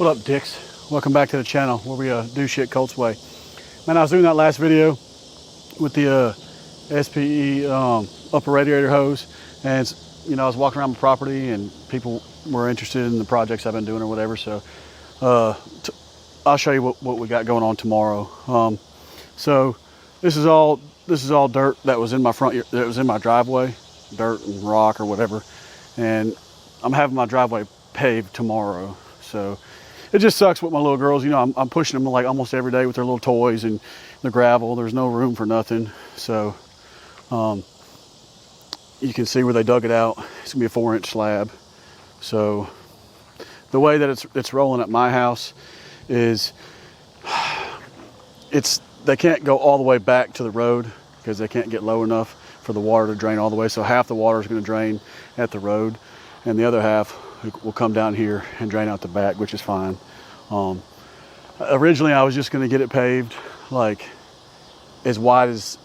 What up, dicks? Welcome back to the channel where we do shit Colts way. Man, I was doing that last video with the SPE upper radiator hose, and I was walking around my property and people were interested in the projects I've been doing or whatever. So I'll show you what we got going on tomorrow. So this is all dirt that was in my that was in my driveway, dirt and rock or whatever, and I'm having my driveway paved tomorrow. So it just sucks with my little girls. I'm pushing them like almost every day with their little toys and the gravel. There's no room for nothing. So you can see where they dug it out. It's gonna be a 4-inch slab. So the way that it's rolling at my house is they can't go all the way back to the road because they can't get low enough for the water to drain all the way. So half the water is going to drain at the road, and the other half will come down here and drain out the back, which is fine. Originally, I was just going to get it paved like as wide as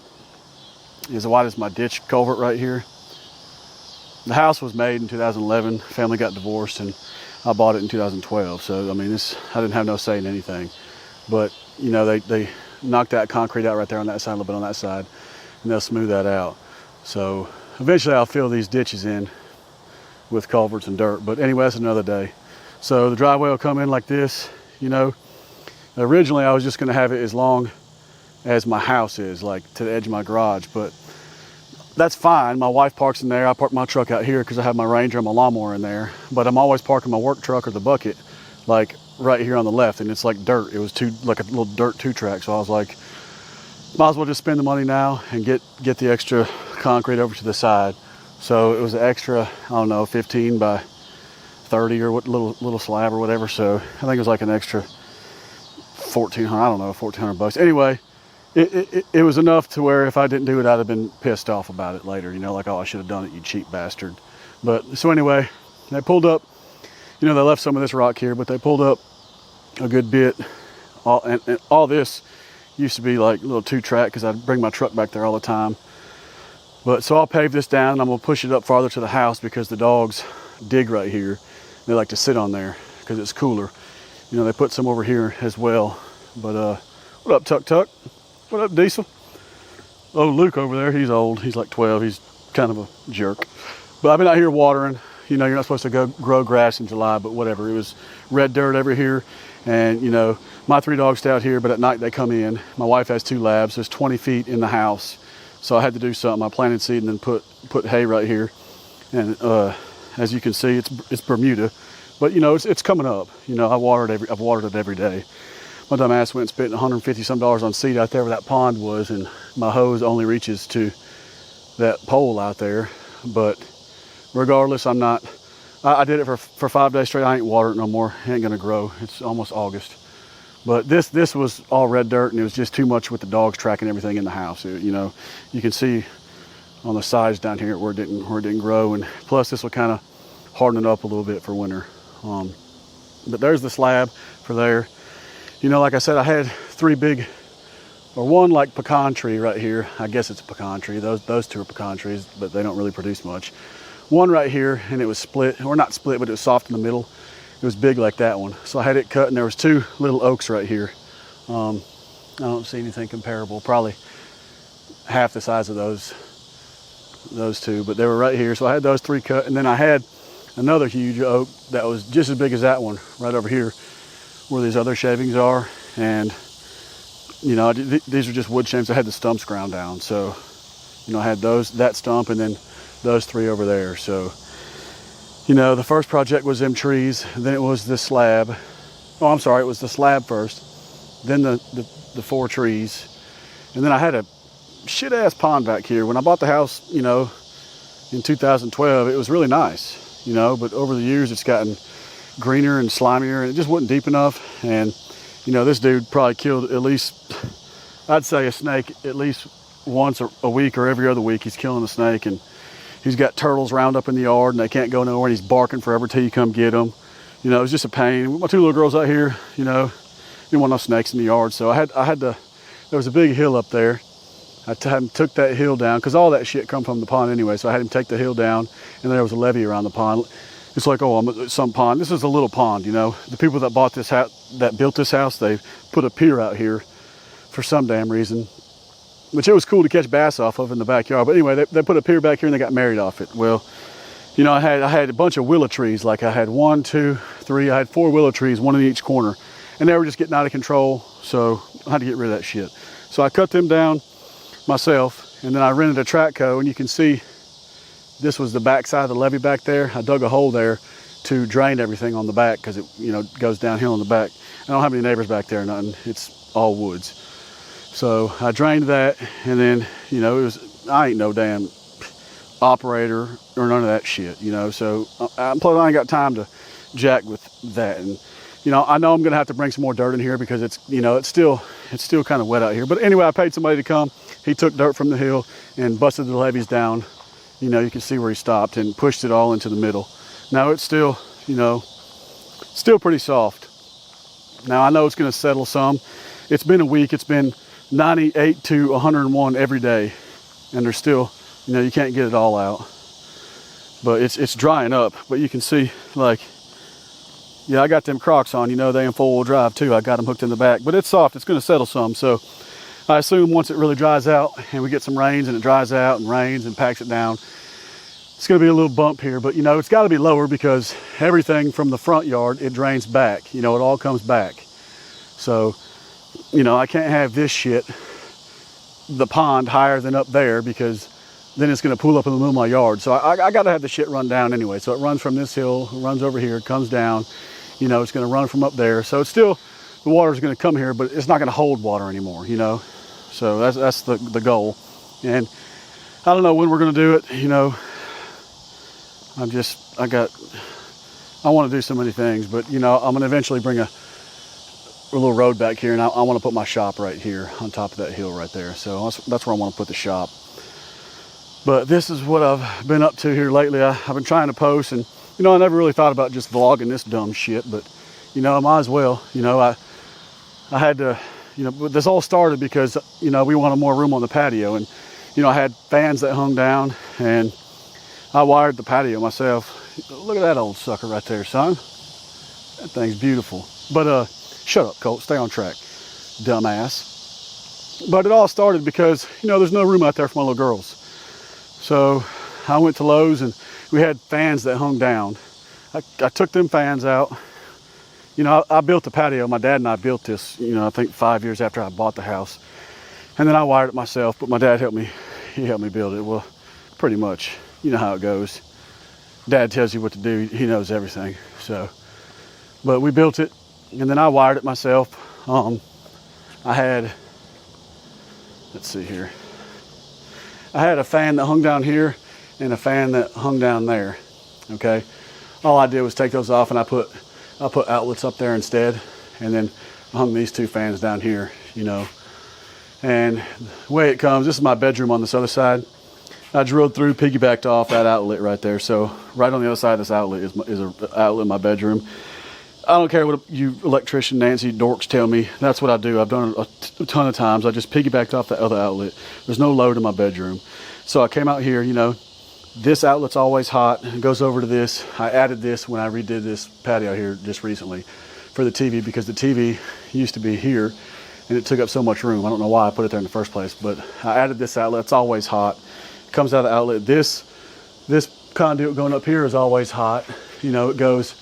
my ditch culvert right here. The house was made in 2011. Family got divorced, and I bought it in 2012. So I mean, I didn't have no say in anything. But they knocked that concrete out right there on that side, a little bit on that side, and they'll smooth that out. So eventually, I'll fill these ditches in with culverts and dirt. But anyway, that's another day. So the driveway will come in like this. Originally I was just going to have it as long as my house is, like to the edge of my garage, but that's fine. My wife parks in there. I park my truck out here because I have my Ranger and my lawnmower in there, but I'm always parking my work truck or the bucket like right here on the left, and it's like dirt. It was like a little dirt 2-track. So I was like, might as well just spend the money now and get the extra concrete over to the side. So it was an extra, I don't know, 15 by 30 or what little slab or whatever. So I think it was like an extra 1,400, I don't know, 1,400 bucks. Anyway, it was enough to where if I didn't do it, I'd have been pissed off about it later. Like, oh, I should have done it, you cheap bastard. But so anyway, they pulled up, they left some of this rock here, but they pulled up a good bit. And all this used to be like a little 2-track because I'd bring my truck back there all the time. But so I'll pave this down and I'm gonna push it up farther to the house because the dogs dig right here. They like to sit on there because it's cooler. They put some over here as well. But what up, Tuck Tuck? What up, Diesel? Oh, Luke over there, he's old. He's like 12. He's kind of a jerk. But I've been out here watering. You're not supposed to go grow grass in July, but whatever. It was red dirt over here. And, my 3 dogs stay out here, but at night they come in. My wife has 2 labs. There's 20 feet in the house. So I had to do something. I planted seed and then put hay right here. And as you can see, it's Bermuda. But, it's coming up. I've watered it every day. My dumb ass went and spent $150 some on seed out there where that pond was, and my hose only reaches to that pole out there. But regardless, I did it for 5 days straight. I ain't water it no more. It ain't gonna grow. It's almost August. But this was all red dirt, and it was just too much with the dogs tracking everything in the house. You can see on the sides down here where it didn't grow, and plus this will kind of harden it up a little bit for winter. But there's the slab for there. Like I said, I had 3 big, or one like pecan tree right here. I guess it's a pecan tree. Those 2 are pecan trees, but they don't really produce much. One right here, and it was split, or not split, but it was soft in the middle. It was big like that one. So I had it cut, and there was 2 little oaks right here. I don't see anything comparable. Probably half the size of those 2, but they were right here. So I had those 3 cut, and then I had another huge oak that was just as big as that one right over here where these other shavings are. And these are just wood shaves. I had the stumps ground down. So I had that stump and then those 3 over there. So the first project was them trees, then it was the slab. Oh, I'm sorry, it was the slab first, then the 4 trees, and then I had a shit ass pond back here. When I bought the house, in 2012, it was really nice, but over the years it's gotten greener and slimier, and it just wasn't deep enough. And this dude probably killed at least, I'd say, a snake at least once a week or every other week. He's killing a snake, and he's got turtles round up in the yard, and they can't go nowhere, and he's barking forever till you come get them. It was just a pain. With my 2 little girls out here, didn't want no snakes in the yard. So I had to, there was a big hill up there. I had him took that hill down because all that shit come from the pond anyway. So I had him take the hill down, and there was a levee around the pond. It's like, oh, I'm at some pond. This is a little pond, you know. The people that bought this house, that built this house, they put a pier out here for some damn reason, which it was cool to catch bass off of in the backyard. But anyway, they put a pier back here and they got married off it. Well, you know, I had a bunch of willow trees. Like I had 1, 2, 3, I had 4 willow trees, one in each corner. And they were just getting out of control, so I had to get rid of that shit. So I cut them down myself, and then I rented a track hoe, and you can see this was the back side of the levee back there. I dug a hole there to drain everything on the back because it, you know, goes downhill on the back. I don't have any neighbors back there or nothing. It's all woods. So I drained that, and then, you know, I ain't no damn operator or none of that shit, you know. So plus I ain't got time to jack with that. And you know, I know I'm gonna have to bring some more dirt in here because it's, you know, it's still kind of wet out here. But anyway, I paid somebody to come. He took dirt from the hill and busted the levees down. You know, you can see where he stopped and pushed it all into the middle. Now it's still, you know, still pretty soft. Now I know it's gonna settle some. It's been a week. It's been 98 to 101 every day, and there's still, you know, you can't get it all out. But it's drying up. But you can see, like, yeah, I got them Crocs on, you know, they in 4-wheel drive too. I got them hooked in the back, but it's soft. It's going to settle some. So I assume once it really dries out and we get some rains and it dries out and rains and packs it down, it's going to be a little bump here. But, you know, it's got to be lower because everything from the front yard, it drains back. You know, it all comes back. So, you know, I can't have this shit, the pond, higher than up there because then it's going to pool up in the middle of my yard. So I got to have the shit run down anyway. So it runs from this hill, runs over here, comes down. You know, it's going to run from up there. So it's still, the water is going to come here, but it's not going to hold water anymore, you know. So that's the goal. And I don't know when we're going to do it, you know. I want to do so many things, but, you know, I'm going to eventually bring a little road back here, and I want to put my shop right here on top of that hill right there. So that's where I want to put the shop. But this is what I've been up to here lately. I've been trying to post, and, you know, I never really thought about just vlogging this dumb shit, but, you know, I might as well. You know, I had to, you know, but this all started because, you know, we wanted more room on the patio, and, you know, I had fans that hung down, and I wired the patio myself. Look at that old sucker right there, son. That thing's beautiful. But shut up, Colt, stay on track, dumbass. But it all started because, you know, there's no room out there for my little girls. So I went to Lowe's, and we had fans that hung down. I took them fans out. You know, I built the patio. My dad and I built this, you know, I think 5 years after I bought the house. And then I wired it myself, but my dad helped me. He helped me build it. Well, pretty much, you know how it goes. Dad tells you what to do. He knows everything. So, but we built it, and then I wired it myself. I had, let's see here. I had a fan that hung down here and a fan that hung down there. Okay, all I did was take those off, and I put outlets up there instead, and then I hung these 2 fans down here, you know. And the way it comes, this is my bedroom on this other side. I drilled through, piggybacked off that outlet right there. So right on the other side of this outlet is an outlet in my bedroom. I don't care what you electrician Nancy dorks tell me. That's what I do. I've done it a ton of times. I just piggybacked off the other outlet. There's no load in my bedroom. So I came out here, you know, this outlet's always hot. It goes over to this. I added this when I redid this patio here just recently for the TV, because the TV used to be here and it took up so much room. I don't know why I put it there in the first place, but I added this outlet. It's always hot. It comes out of the outlet. This conduit going up here is always hot. You know, it goes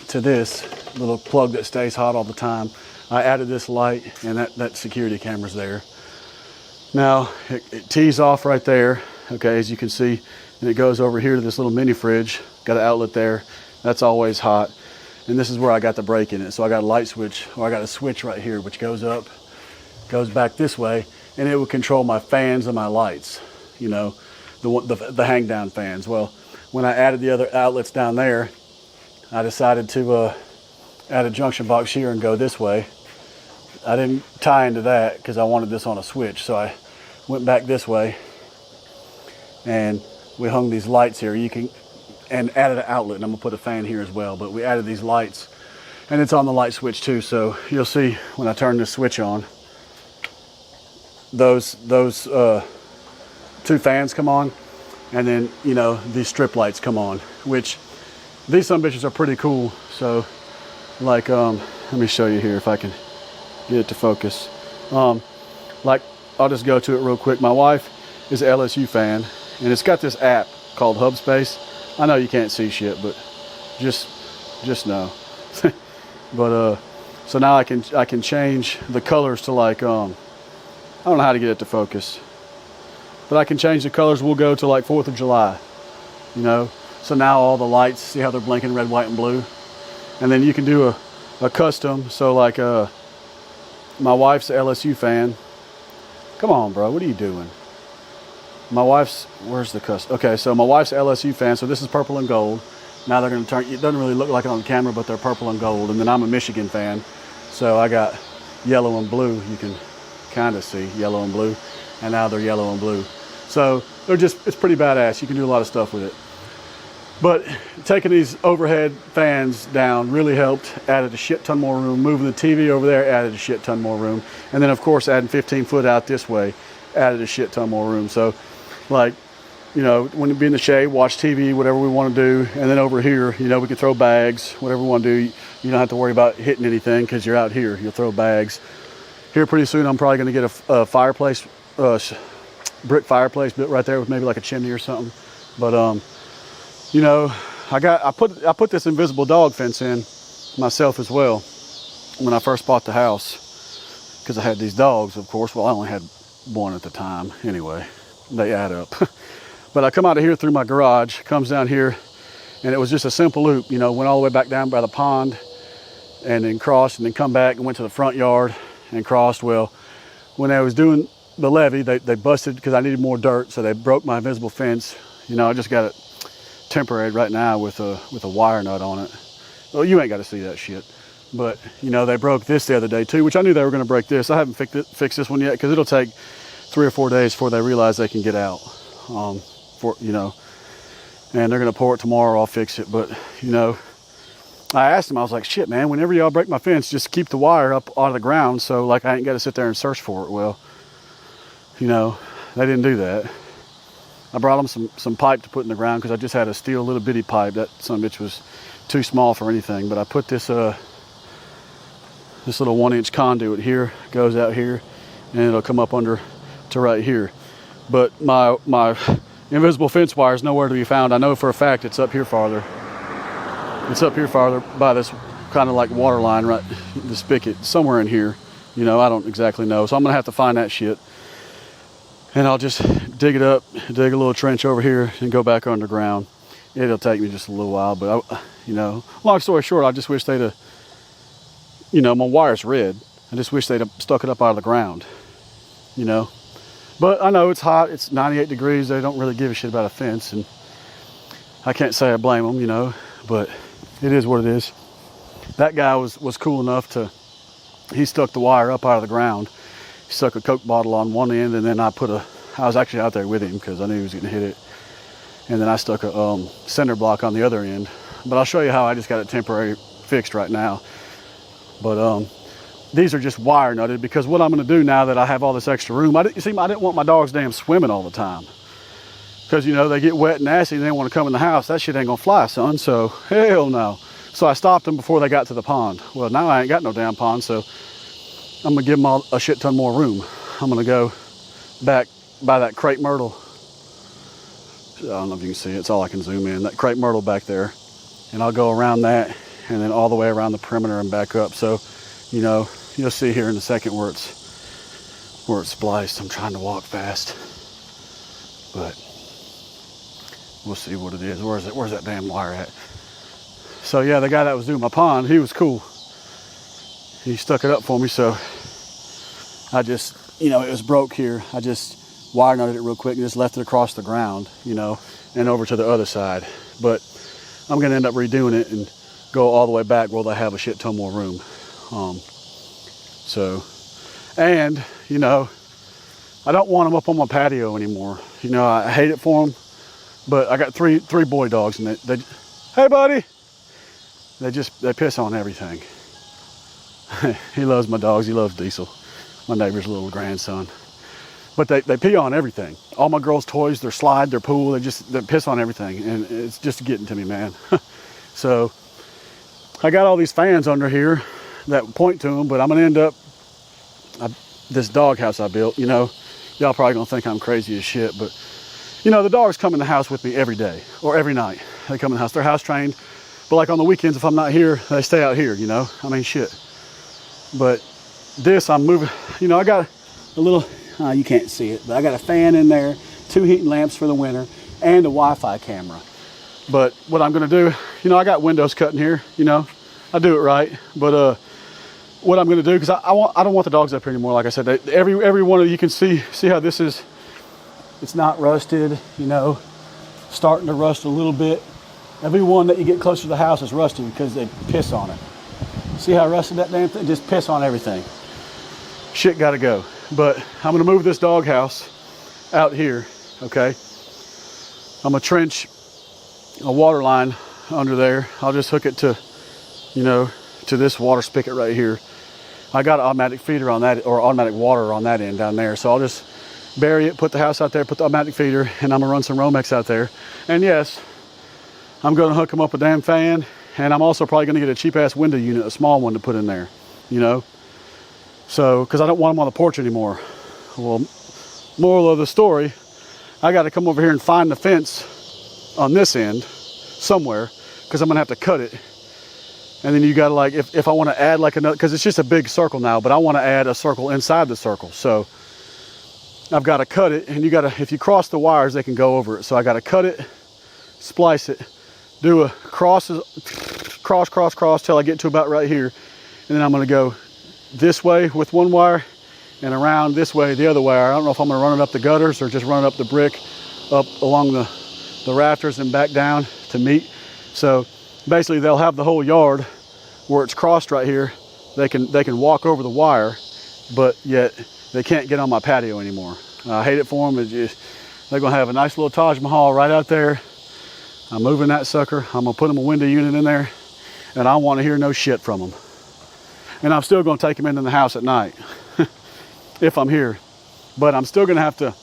to this little plug that stays hot all the time. I added this light, and that security camera's there. Now it tees off right there, okay, as you can see, and it goes over here to this little mini fridge. Got an outlet there. That's always hot. And this is where I got the break in it. So I got a light switch, or I got a switch right here, which goes up, goes back this way, and it will control my fans and my lights, you know, the hang down fans. Well, when I added the other outlets down there, I decided to add a junction box here and go this way. I didn't tie into that because I wanted this on a switch. So I went back this way, and we hung these lights here. And added an outlet, and I'm gonna put a fan here as well. But we added these lights, and it's on the light switch too. So you'll see when I turn this switch on, those 2 fans come on, and then, you know, these strip lights come on, which These sumbitches are pretty cool. So like, let me show you here if I can get it to focus. Like, I'll just go to it real quick. My wife is an LSU fan, and it's got this app called Hubspace. I know you can't see shit, but just know. But so now I can change the colors to like, I don't know how to get it to focus, but I can change the colors. We'll go to like 4th of July, you know. So now all the lights, see how they're blinking red, white, and blue, and then you can do a custom. So like, my wife's an LSU fan. Come on, bro, what are you doing? My wife's, where's the custom? Okay, so my wife's an LSU fan, so this is purple and gold. Now they're gonna turn, it doesn't really look like it on camera, but they're purple and gold. And then I'm a Michigan fan, so I got yellow and blue. You can kind of see yellow and blue, and now they're yellow and blue. So they're just, it's pretty badass. You can do a lot of stuff with it. But taking these overhead fans down really helped, added a shit ton more room. Moving the TV over there added a shit ton more room. And then of course adding 15 foot out this way added a shit ton more room. So like, you know, when we be in the shade, watch TV, whatever we want to do. And then over here, you know, we can throw bags, whatever we want to do. You don't have to worry about hitting anything because you're out here. You'll throw bags. Here pretty soon I'm probably going to get a fireplace, brick fireplace built right there with maybe like a chimney or something. But you know, I put this invisible dog fence in myself as well when I first bought the house, because I had these dogs, of course. Well, I only had one at the time anyway. They add up. But I come out of here through my garage, comes down here, and it was just a simple loop, you know, went all the way back down by the pond and then crossed and then come back and went to the front yard and crossed. Well, when I was doing the levee, they busted because I needed more dirt, so they broke my invisible fence. You know, I just got it temporary right now with a wire nut on it. Well, you ain't got to see that shit. But, you know, they broke this the other day too, which I knew they were going to break this. I haven't fixed this one yet because it'll take 3 or 4 days before they realize they can get out. You know, and they're going to pour it tomorrow. I'll fix it. But, you know, I asked them, I was like, shit, man, whenever y'all break my fence, just keep the wire up out of the ground so, like, I ain't got to sit there and search for it. Well, you know, they didn't do that. I brought them some pipe to put in the ground because I just had a steel little bitty pipe. That son of a bitch was too small for anything. But I put this little 1-inch conduit here, goes out here, and it'll come up under to right here. But my invisible fence wire is nowhere to be found. I know for a fact it's up here farther. It's up here farther by this kind of like water line, right? The spigot, somewhere in here. You know, I don't exactly know. So I'm gonna have to find that shit. And I'll just dig it up, dig a little trench over here and go back underground. It'll take me just a little while, but you know, long story short, I just wish they'd have, you know, my wire's red. I just wish they'd have stuck it up out of the ground, you know. But I know it's hot, it's 98 degrees. They don't really give a shit about a fence, and I can't say I blame them, you know, but it is what it is. That guy was cool enough he stuck the wire up out of the ground. He stuck a Coke bottle on one end, and then I was actually out there with him because I knew he was gonna hit it. And then I stuck a center block on the other end. But I'll show you how I just got it temporary fixed right now. But these are just wire nutted because what I'm gonna do now that I have all this extra room, I didn't want my dogs damn swimming all the time. Because, you know, they get wet and nasty and they want to come in the house. That shit ain't gonna fly, son, so hell no. So I stopped them before they got to the pond. Well, now I ain't got no damn pond, so I'm gonna give them all a shit ton more room. I'm gonna go back by that crepe myrtle. I don't know if you can see it, it's all I can zoom in. That crepe myrtle back there. And I'll go around that and then all the way around the perimeter and back up. So, you know, you'll see here in a second where it's spliced. I'm trying to walk fast, but we'll see what it is. Where's that damn wire at? So yeah, the guy that was doing my pond, he was cool. He stuck it up for me, so I just, you know, it was broke here. I just wire nutted it real quick and just left it across the ground, you know, and over to the other side. But I'm gonna end up redoing it and go all the way back where they have a shit ton more room. So, and, you know, I don't want them up on my patio anymore. You know, I hate it for them, but I got three boy dogs, and they hey buddy, they piss on everything. He loves my dogs. He loves Diesel, my neighbor's little grandson. But they pee on everything. All my girls' toys, their slide, their pool, they piss on everything, and it's just getting to me, man. So I got all these fans under here that point to them, but I'm gonna end up, this doghouse I built, you know, y'all probably gonna think I'm crazy as shit, but you know, the dogs come in the house with me every day or every night. They come in the house, they're house trained, but like on the weekends, if I'm not here, they stay out here, you know, I mean, shit. But this, I'm moving, you know, I got a little, you can't see it, but I got a fan in there, 2 heating lamps for the winter, and a Wi-Fi camera. But what I'm gonna do, you know, I got windows cut in here, you know, I do it right. But what I'm gonna do, because I don't want the dogs up here anymore. Like I said, every one of you can see how this is, it's not rusted, you know, starting to rust a little bit. Every one that you get closer to the house is rusty because they piss on it. See how rusted that damn thing? Just piss on everything. Shit gotta go. But I'm gonna move this doghouse out here, okay? I'm gonna trench a water line under there. I'll just hook it to, you know, to this water spigot right here. I got an automatic feeder on that, or automatic water on that end down there. So I'll just bury it, put the house out there, put the automatic feeder, and I'm gonna run some Romex out there. And yes, I'm gonna hook them up a damn fan, and I'm also probably gonna get a cheap ass window unit, a small one to put in there, you know? So, cause I don't want them on the porch anymore. Well, moral of the story, I gotta come over here and find the fence on this end somewhere, because I'm gonna have to cut it. And then you gotta, like, if I wanna add like another, because it's just a big circle now, but I wanna add a circle inside the circle. So I've gotta cut it, and you gotta, if you cross the wires, they can go over it. So I gotta cut it, splice it, do a cross till I get to about right here. And then I'm gonna go this way with one wire and around this way the other wire. I don't know if I'm gonna run it up the gutters or just run it up the brick, up along the rafters and back down to meet. So basically they'll have the whole yard where it's crossed right here. They can walk over the wire, but yet they can't get on my patio anymore. I hate it for them. It's just, they're gonna have a nice little Taj Mahal right out there. I'm moving that sucker. I'm gonna put them a window unit in there, and I want to hear no shit from them. And I'm still gonna take them into the house at night if I'm here. But I'm still gonna have to,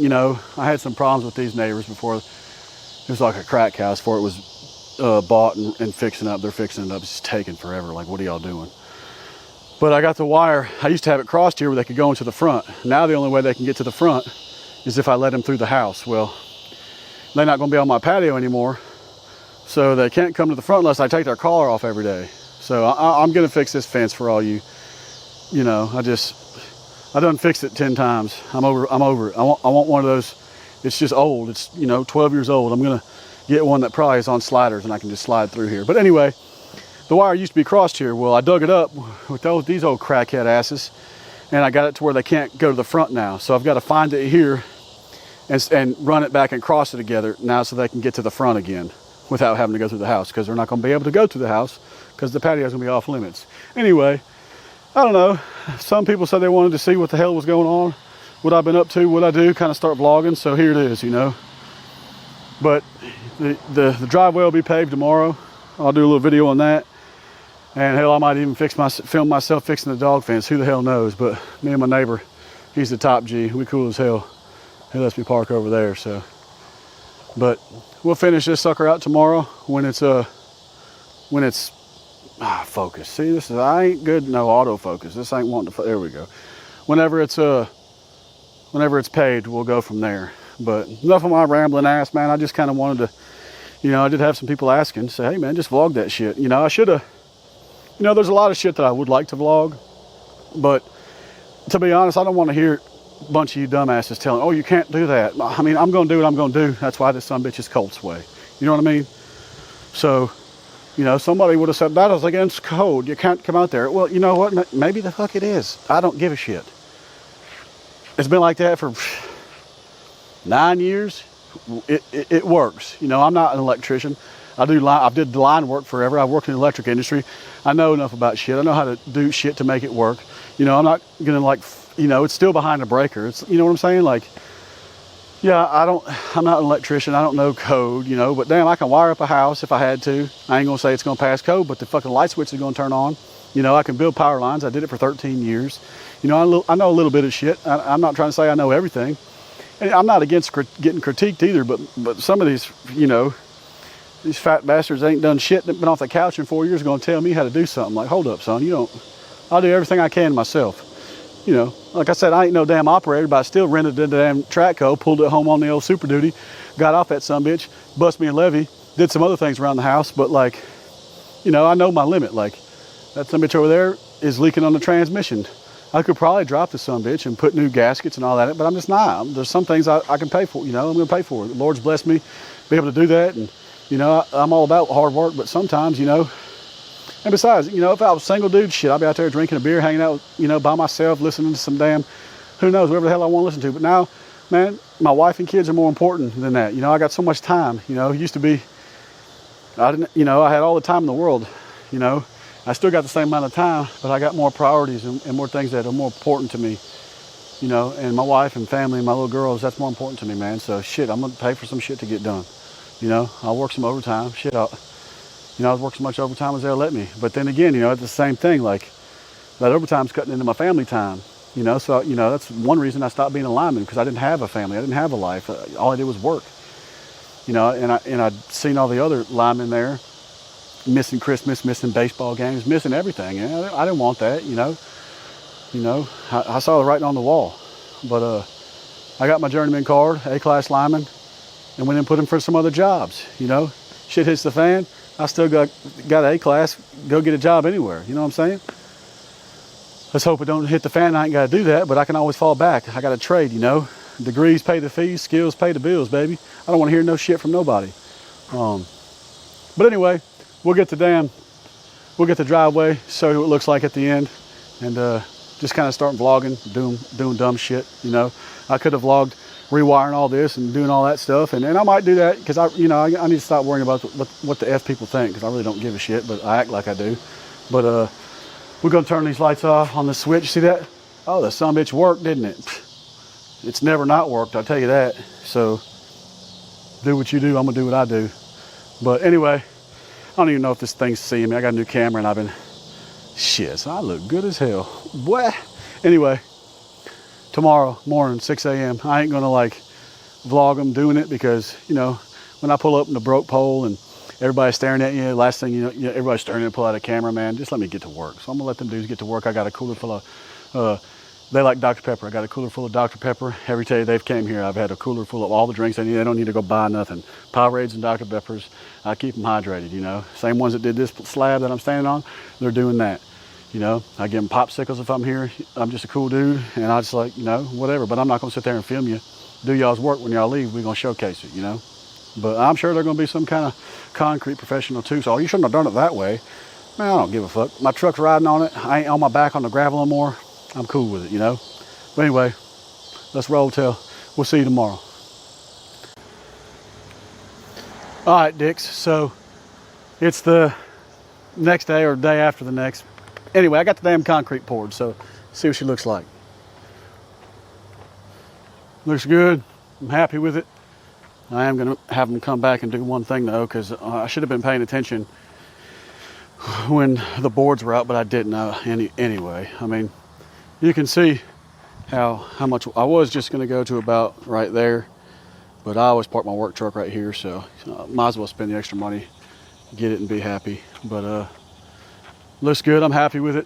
you know, I had some problems with these neighbors before. It was like a crack house before it was bought and fixing up. They're fixing it up. It's just taking forever. Like, what are y'all doing? But I got the wire. I used to have it crossed here where they could go into the front. Now the only way they can get to the front is if I let them through the house. Well, they're not gonna be on my patio anymore. So they can't come to the front unless I take their collar off every day. So I'm gonna fix this fence for all you. You know, I done fixed it 10 times. I'm over it. I want one of those. It's just old. It's, you know, 12 years old. I'm gonna get one that probably is on sliders and I can just slide through here. But anyway, the wire used to be crossed here. Well, I dug it up with these old crackhead asses, and I got it to where they can't go to the front now. So I've got to find it here and run it back and cross it together now so they can get to the front again without having to go through the house, because they're not going to be able to go through the house because the patio is going to be off limits. Anyway, I don't know. Some people said they wanted to see what the hell was going on, what I've been up to, what I do, kind of start vlogging. So here it is, you know. But the driveway will be paved tomorrow. I'll do a little video on that. And hell, I might even film myself fixing the dog fence. Who the hell knows? But me and my neighbor, he's the top G. We cool as hell. He lets me park over there. So, but we'll finish this sucker out tomorrow when it's focus. See, this is, I ain't good. No autofocus. This ain't wanting to. There we go. Whenever it's paved, we'll go from there. But enough of my rambling ass, man. I just kind of wanted to, you know, I did have some people asking, say, hey man, just vlog that shit. You know, I should have. You know, there's a lot of shit that I would like to vlog, but to be honest, I don't want to hear a bunch of you dumbasses telling, oh, you can't do that. I mean, I'm going to do what I'm going to do. That's why this sumbitch is COLTS way. You know what I mean? So, you know, somebody would have said, that is against code. You can't come out there. Well, you know what? Maybe the fuck it is. I don't give a shit. It's been like that for 9 years. It works. You know, I'm not an electrician. I did line work forever. I've worked in the electric industry. I know enough about shit. I know how to do shit to make it work. You know, I'm not gonna, like, you know, it's still behind the breaker. It's, you know what I'm saying? Like, yeah, I'm not an electrician. I don't know code, you know, but damn, I can wire up a house if I had to. I ain't gonna say it's gonna pass code, but the fucking light switch is gonna turn on. You know, I can build power lines. I did it for 13 years. You know, I know a little bit of shit. I'm not trying to say I know everything. And I'm not against getting critiqued either, but some of these, you know, These fat bastards ain't done shit, been off the couch in 4 years, gonna tell me how to do something. Like, hold up, son, you don't, I'll do everything I can myself. You know, like I said, I ain't no damn operator, but I still rented the damn Trackco, pulled it home on the old Super Duty, got off that sumbitch, bust me a levee, did some other things around the house, but like, you know, I know my limit. Like, that sumbitch over there is leaking on the transmission. I could probably drop the sumbitch and put new gaskets and all that, but I'm just not. There's some things I can pay for, you know, I'm gonna pay for it. The Lord's blessed me, be able to do that, and you know, I'm all about hard work, but sometimes, you know, and besides, you know, if I was single dude, shit, I'd be out there drinking a beer, hanging out, you know, by myself, listening to some damn, who knows, whatever the hell I want to listen to. But now, man, my wife and kids are more important than that. You know, I got so much time, you know, it used to be, I didn't, you know, I had all the time in the world, you know, I still got the same amount of time, but I got more priorities and more things that are more important to me, you know, and my wife and family and my little girls, that's more important to me, man. So shit, I'm going to pay for some shit to get done. You know, I'll work some overtime. Shit, I'll work so much overtime as they'll let me. But then again, you know, it's the same thing. Like, that overtime's cutting into my family time. You know, so, you know, that's one reason I stopped being a lineman, because I didn't have a family. I didn't have a life. All I did was work. You know, and I'd seen all the other linemen there, missing Christmas, missing baseball games, missing everything. And I didn't want that, you know. You know, I saw the writing on the wall. But I got my journeyman card, A-class lineman, and went and put in for some other jobs, you know. Shit hits the fan, I still got A-class, go get a job anywhere, you know what I'm saying? Let's hope it don't hit the fan, I ain't gotta do that, but I can always fall back. I got a trade, you know. Degrees pay the fees, skills pay the bills, baby. I don't wanna hear no shit from nobody. But anyway, we'll get the driveway, show you what it looks like at the end, and just kind of start vlogging, doing dumb shit, you know. I could have vlogged rewiring all this and doing all that stuff, and I might do that, because I need to stop worrying about what the F people think, because I really don't give a shit, but I act like I do. But we're gonna turn these lights off on the switch. See that? Oh, the sumbitch worked, didn't it? It's never not worked, I'll tell you that. So do what you do, I'm gonna do what I do. But anyway, I don't even know if this thing's seeing me. I got a new camera and I've been, shit, so I look good as hell. What? Anyway, tomorrow morning, 6 a.m. I ain't gonna like vlog them doing it, because, you know, when I pull up in the broke pole and everybody's staring at you, last thing you know, everybody's staring to pull out a camera, man, just let me get to work. So I'm gonna let them dudes get to work. I got a cooler full of, they like Dr. Pepper. I got a cooler full of Dr. Pepper. Every day they've came here, I've had a cooler full of all the drinks they need. They don't need to go buy nothing. Powerades and Dr. Peppers, I keep them hydrated, you know. Same ones that did this slab that I'm standing on, they're doing that. You know, I give them popsicles if I'm here. I'm just a cool dude, and I just like, you know, whatever. But I'm not gonna sit there and film you. Do y'all's work when y'all leave. We're gonna showcase it, you know. But I'm sure they're gonna be some kind of concrete professional too. So, oh, you shouldn't have done it that way. Man, I don't give a fuck. My truck's riding on it. I ain't on my back on the gravel anymore. I'm cool with it, you know. But anyway, let's roll till. We'll see you tomorrow. All right, dicks. So it's the next day or day after the next. Anyway, I got the damn concrete poured, so see what she looks like. Looks good. I'm happy with it. I am going to have them come back and do one thing, though, because I should have been paying attention when the boards were out, but I didn't. Anyway, I mean, you can see how much I was just going to go to about right there, but I always park my work truck right here, so might as well spend the extra money, get it, and be happy. But looks good. I'm happy with it.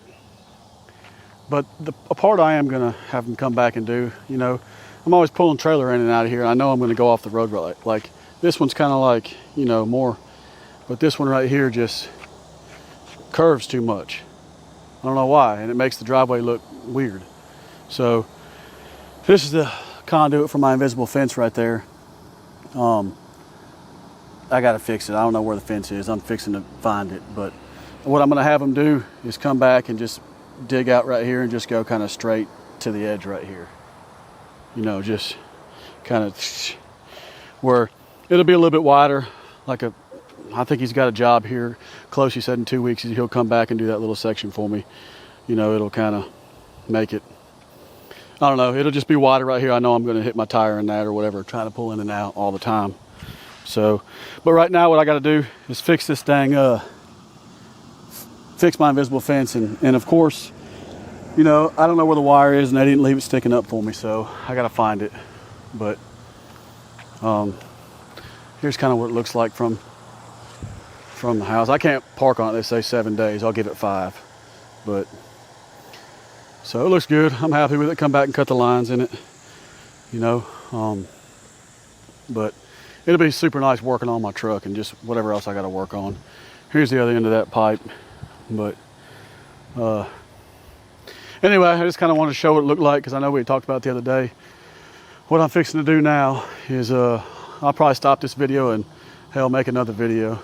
But a part I am going to have them come back and do, you know, I'm always pulling trailer in and out of here. I know I'm going to go off the road like this one's kind of like, you know, more, but this one right here just curves too much. I don't know why, and it makes the driveway look weird. So this is the conduit for my invisible fence right there. I got to fix it. I don't know where the fence is. I'm fixing to find it, but what I'm going to have them do is come back and just dig out right here and just go kind of straight to the edge right here. You know, just kind of where it'll be a little bit wider. I think he's got a job here close. He said in 2 weeks he'll come back and do that little section for me. You know, it'll kind of make it, I don't know, it'll just be wider right here. I know I'm going to hit my tire in that or whatever, trying to pull in and out all the time. So, but right now what I got to do is fix this dang, fix my invisible fence, and of course, you know, I don't know where the wire is, and they didn't leave it sticking up for me, so I gotta find it. But here's kind of what it looks like from from the house. I can't park on it. They say 7 days. I'll give it 5. But so it looks good. I'm happy with it. Come back and cut the lines in it, you know. But it'll be super nice working on my truck and just whatever else I got to work on. Here's the other end of that pipe. But anyway, I just kind of wanted to show what it looked like because I know we talked about it the other day. What I'm fixing to do now is I'll probably stop this video and hell make another video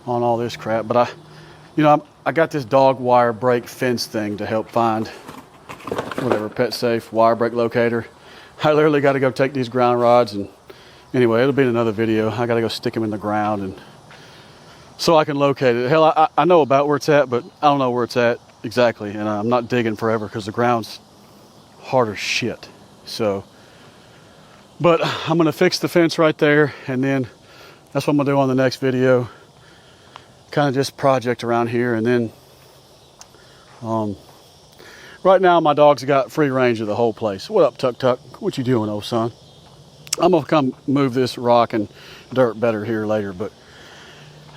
on all this crap. But I got this dog wire brake fence thing to help find whatever, pet safe wire brake locator. I literally got to go take these ground rods, and anyway, it'll be in another video. I got to go stick them in the ground and so I can locate it. Hell, I know about where it's at, but I don't know where it's at exactly, and I'm not digging forever because the ground's hard as shit. So, but I'm gonna fix the fence right there, and then that's what I'm gonna do on the next video. Kind of just project around here, and then right now my dog's got free range of the whole place. What up, Tuck Tuck? What you doing, old son? I'm gonna come move this rock and dirt better here later, but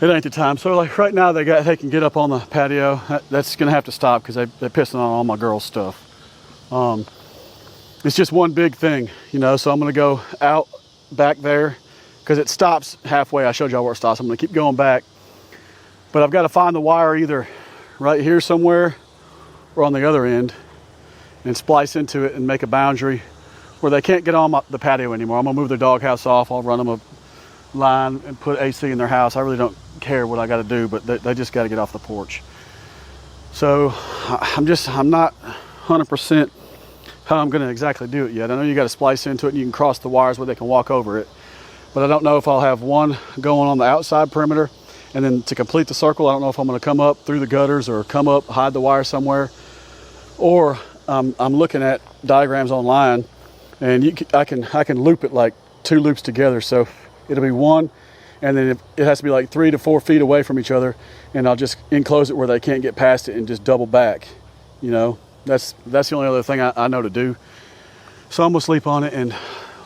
it ain't the time. So like right now they can get up on the patio. That's gonna have to stop because they're pissing on all my girls' stuff. It's just one big thing, you know. So I'm gonna go out back there because it stops halfway. I showed y'all where it stops. I'm gonna keep going back, but I've got to find the wire either right here somewhere or on the other end and splice into it and make a boundary where they can't get on the patio anymore. I'm gonna move their doghouse off. I'll run them a line and put AC in their house. I really don't care what I got to do, but they just got to get off the porch. So I'm not 100% how I'm going to exactly do it yet. I know you got to splice into it and you can cross the wires where they can walk over it, but I don't know if I'll have one going on the outside perimeter, and then to complete the circle, I don't know if I'm going to come up through the gutters or come up, hide the wire somewhere, or I'm looking at diagrams online, and I can loop it like 2 loops together. So it'll be one, and then it has to be like 3 to 4 feet away from each other, and I'll just enclose it where they can't get past it and just double back. You know, that's the only other thing I know to do. So I'm gonna sleep on it, and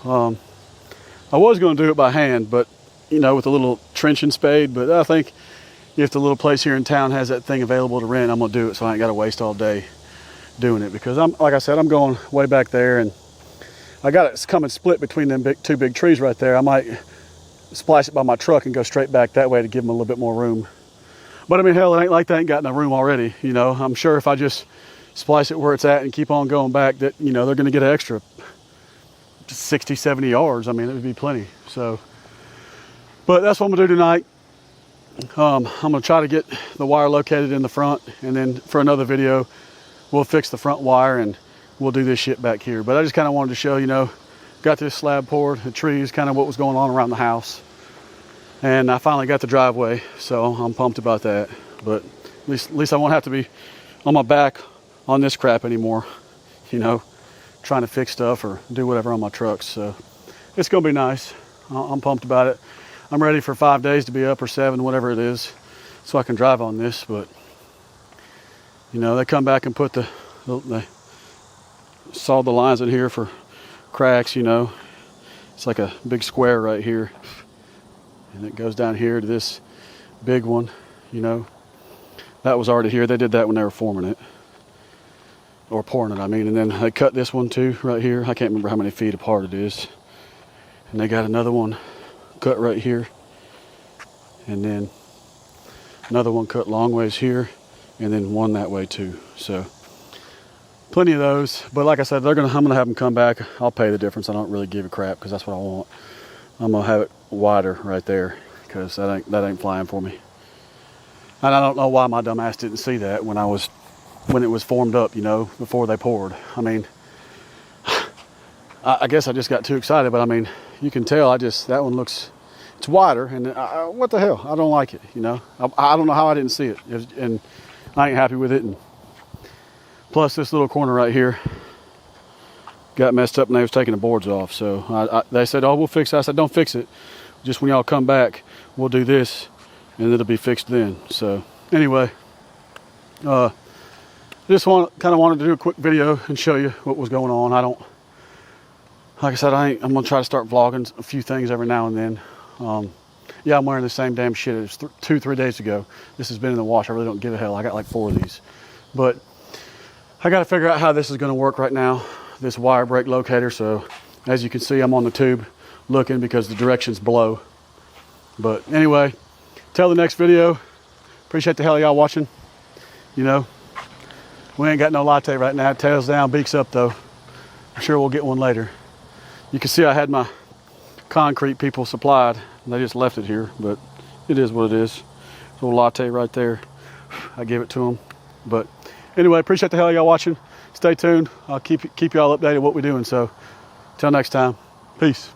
I was gonna do it by hand, but you know, with a little trenching spade. But I think if the little place here in town has that thing available to rent, I'm gonna do it, so I ain't gotta waste all day doing it, because like I said, I'm going way back there, and I got it coming split between them two big trees right there. I might splice it by my truck and go straight back that way to give them a little bit more room. But I mean, hell, it ain't like they ain't got no room already. You know, I'm sure if I just splice it where it's at and keep on going back, that, you know, they're going to get an extra 60, 70 yards. I mean, it would be plenty. So, but that's what I'm going to do tonight. I'm going to try to get the wire located in the front, and then for another video, we'll fix the front wire and we'll do this shit back here. But I just kind of wanted to show, you know, got this slab poured, the trees, kind of what was going on around the house. And I finally got the driveway, so I'm pumped about that. But at least I won't have to be on my back on this crap anymore, you know, trying to fix stuff or do whatever on my trucks. So it's gonna be nice. I'm pumped about it. I'm ready for 5 days to be up, or 7, whatever it is, so I can drive on this. But you know, they come back and put they sawed the lines in here for cracks. You know, it's like a big square right here, and it goes down here to this big one. You know, that was already here. They did that when they were forming it, or pouring it, I mean. And then they cut this one too right here. I can't remember how many feet apart it is. And they got another one cut right here, and then another one cut long ways here, and then one that way too. So plenty of those. But like I said, I'm gonna have them come back. I'll pay the difference. I don't really give a crap, because that's what I want. I'm gonna have it wider right there, because that ain't flying for me. And I don't know why my dumb ass didn't see that when it was formed up, you know, before they poured. I mean, I guess I just got too excited. But I mean, you can tell that one looks, it's wider, and what the hell, I don't like it, you know. I don't know how I didn't see it, and I ain't happy with it. And plus this little corner right here got messed up, and they was taking the boards off. So they said, oh, we'll fix it. I said, don't fix it, just when y'all come back, we'll do this, and it'll be fixed then. So anyway, just kind of wanted to do a quick video and show you what was going on. Like I said, I'm gonna try to start vlogging a few things every now and then. Yeah, I'm wearing the same damn shit. It was 2-3 days ago. This has been in the wash. I really don't give a hell. I got like 4 of these. But I got to figure out how this is going to work right now, this wire brake locator. So as you can see, I'm on the tube looking because the direction's below. But anyway, till the next video. Appreciate the hell of y'all watching. You know, we ain't got no latte right now. Tails down, beaks up though. I'm sure we'll get one later. You can see I had my concrete people supplied. They just left it here, but it is what it is. Little latte right there. I gave it to them. But anyway, appreciate the hell of y'all watching. Stay tuned. I'll keep y'all updated what we're doing. So till next time, peace.